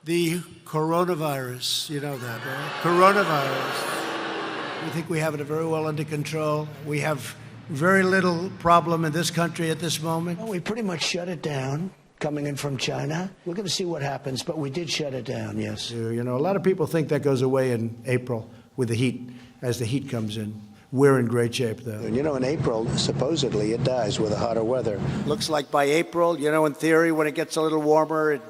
the coronavirus. You know that, right? Coronavirus. We think we have it very well under control. We have very little problem in this country at this moment. Well, we pretty much shut it down coming in from China. We're going to see what happens, but we did shut it down, yes. You know, a lot of people think that goes away in April with the heat, as the heat comes in. We're in great shape, though. And you know, in April, supposedly it dies with the hotter weather. Looks like by April, you know, in theory, when it gets a little warmer, it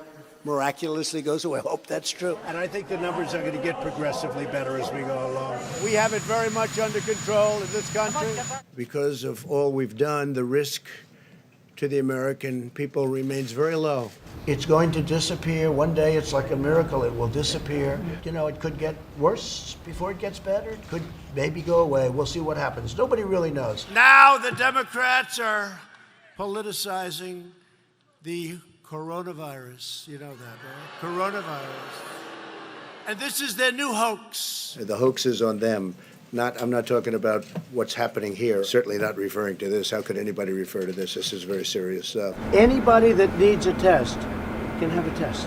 miraculously goes away. I hope that's true. And I think the numbers are going to get progressively better as we go along. We have it very much under control in this country. Because of all we've done, the risk to the American people remains very low. It's going to disappear. One day, it's like a miracle. It will disappear. You know, it could get worse before it gets better. It could maybe go away. We'll see what happens. Nobody really knows. Now the Democrats are politicizing the coronavirus. You know that, right? Coronavirus. And this is their new hoax. The hoax is on them. I'm not talking about what's happening here. Certainly not referring to this. How could anybody refer to this? This is very serious stuff. Anybody that needs a test can have a test.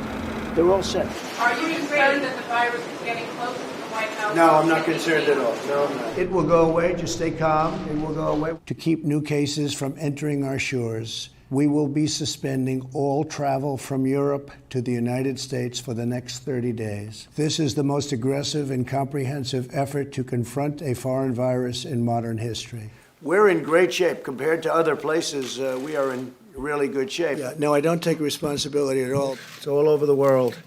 They're all set. Are you concerned that the virus is getting close to the White House? No, I'm not concerned at all. No, I'm not. It will go away. Just stay calm. It will go away. To keep new cases from entering our shores, we will be suspending all travel from Europe to the United States for the next 30 days. This is the most aggressive and comprehensive effort to confront a foreign virus in modern history. We're in great shape compared to other places. We are in really good shape. Yeah, no, I don't take responsibility at all. It's all over the world.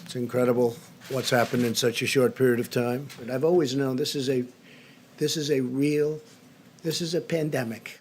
It's incredible what's happened in such a short period of time. But I've always known this is a pandemic.